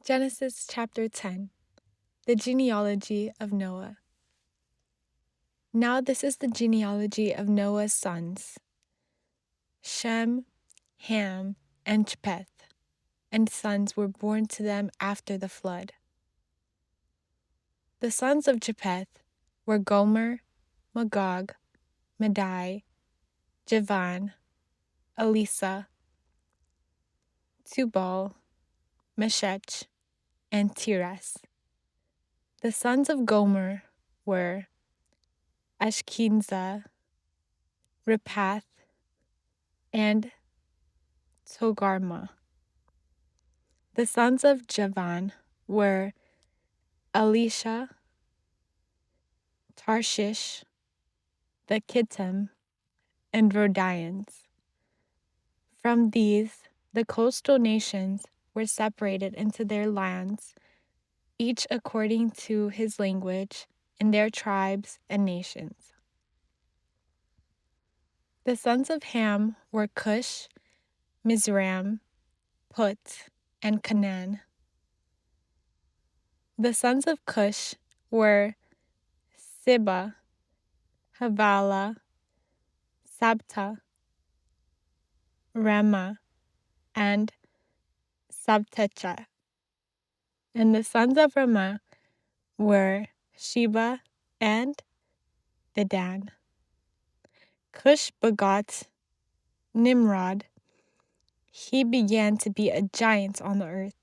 Genesis chapter 10. The genealogy of Noah. Now this is the genealogy of Noah's sons: Shem, Ham, and Japheth, and sons were born to them after the flood. The sons of Japheth were Gomer, Magog, Madai, Javan, Elisa, Tubal, Meshech, and Tiras. The sons of Gomer were Ashkenaz, Rephath, and Togarmah. The sons of Javan were Elisha, Tarshish, the Kittim, and Rodians. From these, the coastal nations were separated into their lands, each according to his language, in their tribes and nations. The sons of Ham were Cush, Mizraim, Put, and Canaan. The sons of Cush were Seba, Havilah, Sabta, Rama, and Sabtecha. And the sons of Rama were Sheba and Dedan. Cush begot Nimrod. He began to be a giant on the earth.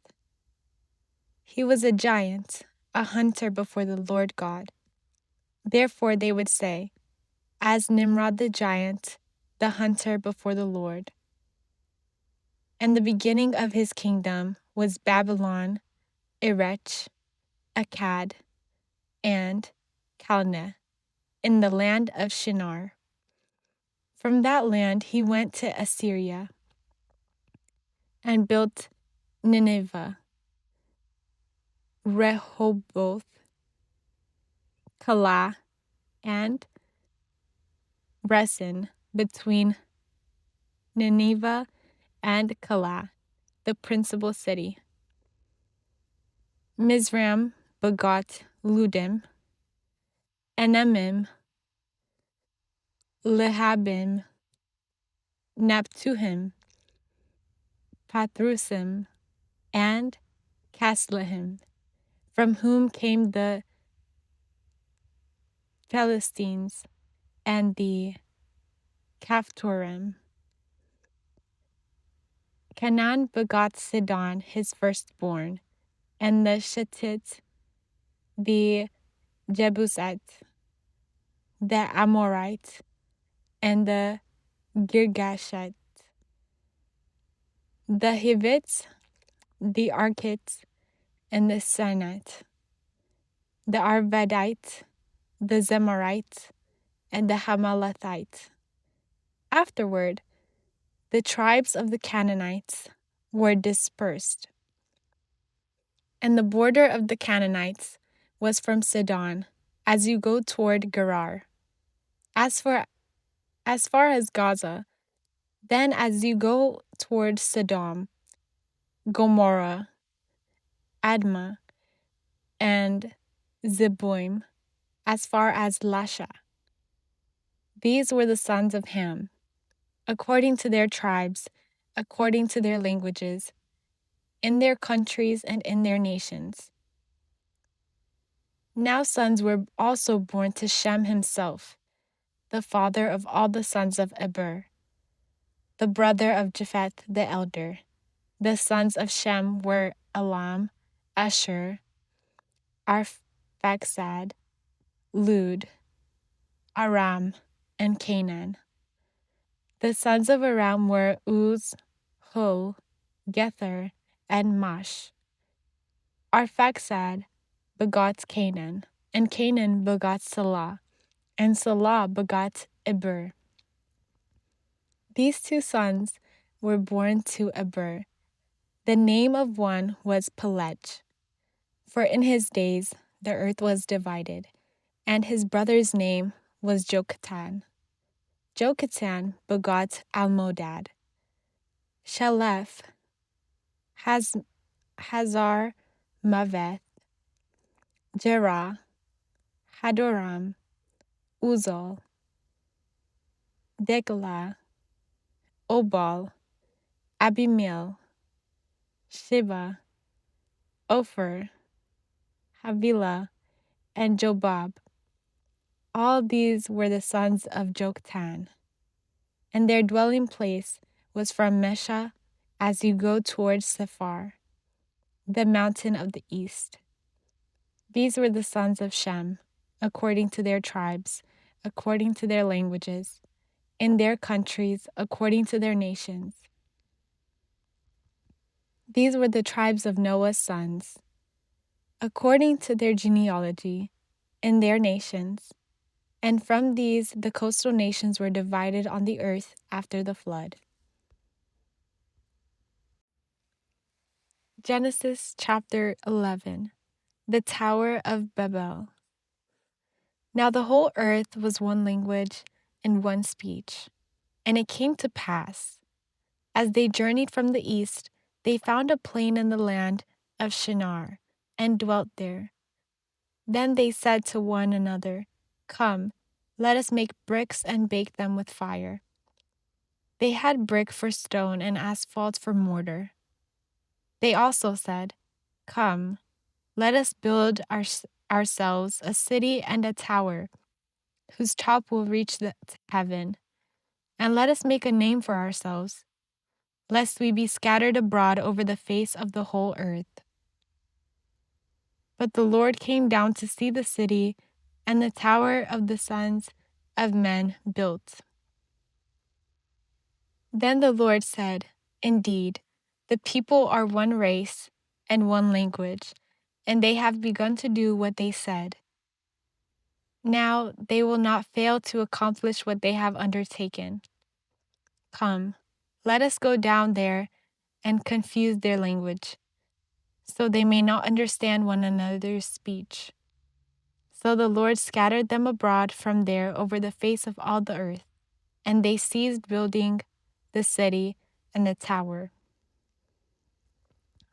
He was a giant, a hunter before the Lord God. Therefore they would say, as Nimrod the giant, the hunter before the Lord. And the beginning of his kingdom was Babylon, Erech, Akkad, and Calneh, in the land of Shinar. From that land he went to Assyria and built Nineveh, Rehoboth, Calah, and Resen, between Nineveh and Calah, the principal city. Mizraim begot Ludim, Enemim, Lehabim, Naptuhim, Pathrusim, and Caslehim, from whom came the Philistines and the Caphtorim. Canaan begot Sidon his firstborn, and the Shettit, the Jebusite, the Amorite, and the Girgashite, the Hivites, the Arkites, and the Sinite, the Arvadite, the Zemarite, and the Hamalathite. Afterward, the tribes of the Canaanites were dispersed, and the border of the Canaanites was from Sidon, as you go toward Gerar, as far as Gaza, then as you go toward Sodom, Gomorrah, Admah, and Zeboim, as far as Lasha. These were the sons of Ham, according to their tribes, according to their languages, in their countries and in their nations. Now sons were also born to Shem himself, the father of all the sons of Eber, the brother of Japheth the elder. The sons of Shem were Elam, Ashur, Arphaxad, Lud, Aram, and Canaan. The sons of Aram were Uz, Hul, Gether, and Mash. Arphaxad begot Canaan, and Canaan begot Salah, and Salah begot Eber. These two sons were born to Eber. The name of one was Peleg, for in his days the earth was divided, and his brother's name was Joktan. Joktan begot Almodad, Shalef, Hazar, Maveth, Jerah, Hadoram, Uzal, Deglah, Obal, Abimael, Sheba, Ophir, Havilah, and Jobab. All these were the sons of Joktan, and their dwelling place was from Mesha as you go towards Sephar, the mountain of the east. These were the sons of Shem, according to their tribes, according to their languages, in their countries, according to their nations. These were the tribes of Noah's sons, according to their genealogy, in their nations. And from these the coastal nations were divided on the earth after the flood. Genesis chapter 11. The Tower of Babel. Now the whole earth was one language and one speech. And it came to pass, as they journeyed from the east, they found a plain in the land of Shinar, and dwelt there. Then they said to one another, Come, let us make bricks and bake them with fire. They had brick for stone and asphalt for mortar. They also said, Come, let us build ourselves a city and a tower, whose top will reach to heaven, and let us make a name for ourselves, lest we be scattered abroad over the face of the whole earth. But the Lord came down to see the city and the tower of the sons of men built. Then the Lord said, Indeed, the people are one race and one language, and they have begun to do what they said. Now they will not fail to accomplish what they have undertaken. Come, let us go down there and confuse their language, so they may not understand one another's speech. So the Lord scattered them abroad from there over the face of all the earth, and they ceased building the city and the tower.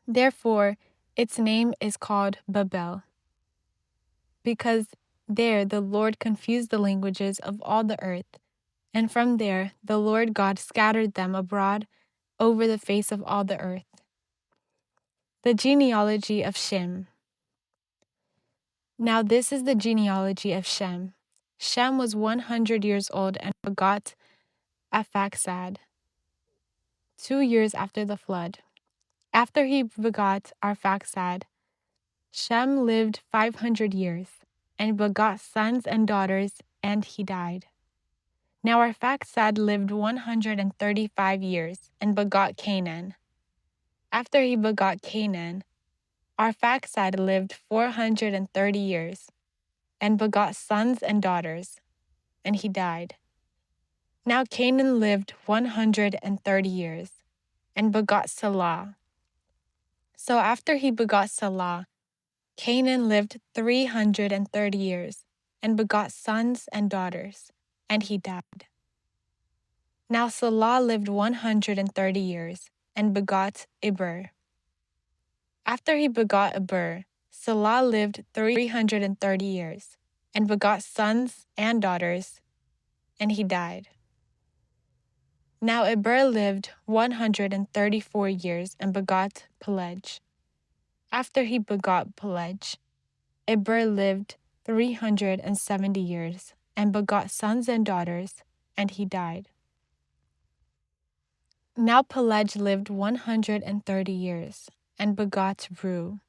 Therefore, its name is called Babel, because there the Lord confused the languages of all the earth, and from there the Lord God scattered them abroad over the face of all the earth. The genealogy of Shem. Now this is the genealogy of Shem. Shem was 100 years old and begot Arphaxad 2 years after the flood. After he begot Arphaxad, Shem lived 500 years and begot sons and daughters, and he died. Now Arphaxad lived 135 years and begot Canaan. After he begot Canaan, Arphaxad lived 430 years and begot sons and daughters, and he died. Now Canaan lived 130 years and begot Salah. So after he begot Salah, Canaan lived 330 years and begot sons and daughters, and he died. Now Salah lived 130 years and begot Eber. After he begot Eber, Salah lived 330 years and begot sons and daughters, and he died. Now Eber lived 134 years and begot Peleg. After he begot Peleg, Eber lived 370 years and begot sons and daughters, and he died. Now Peleg lived 130 years and begot Reu.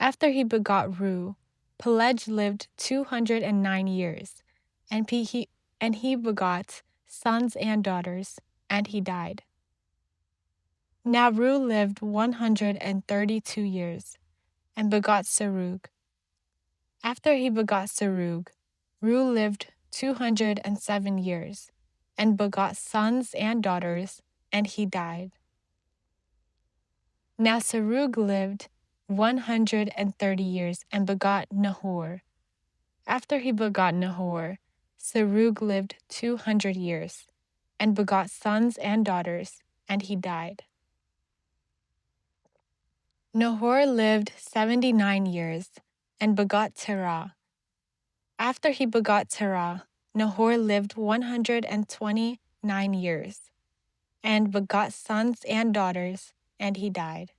After he begot Reu, Peleg lived 209 years, and he begot sons and daughters, and he died. Now Reu lived 132 years and begot Serug. After he begot Serug, Reu lived 207 years and begot sons and daughters, and he died. Now Serug lived 130 years and begot Nahor. After he begot Nahor, Serug lived 200 years and begot sons and daughters, and he died. Nahor lived 79 years and begot Terah. After he begot Terah, Nahor lived 129 years and begot sons and daughters, and he died.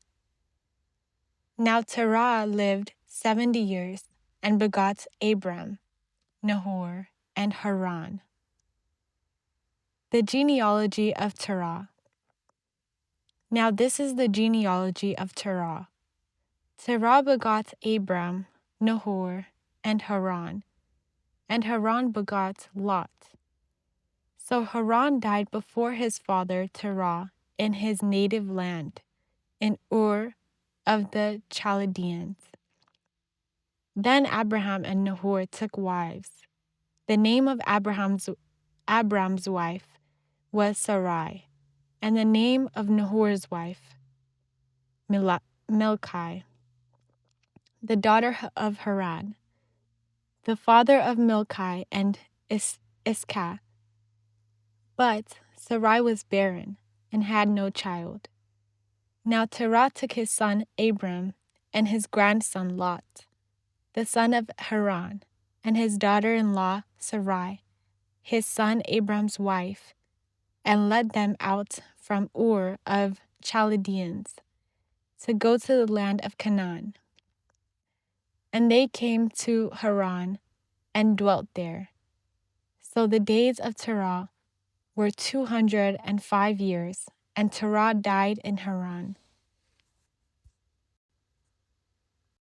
Now Terah lived 70 years and begot Abram, Nahor, and Haran. The genealogy of Terah. Now this is the genealogy of Terah. Terah begot Abram, Nahor, and Haran begot Lot. So Haran died before his father Terah in his native land, in Ur of the Chaldeans. Then Abraham and Nahor took wives. The name of Abram's wife was Sarai, and the name of Nahor's wife, Milcah, the daughter of Haran, the father of Milcah and Iscah. But Sarai was barren and had no child. Now Terah took his son Abram and his grandson Lot, the son of Haran, and his daughter-in-law Sarai, his son Abram's wife, and led them out from Ur of Chaldeans to go to the land of Canaan. And they came to Haran and dwelt there. So the days of Terah were 205 years, and Terah died in Haran.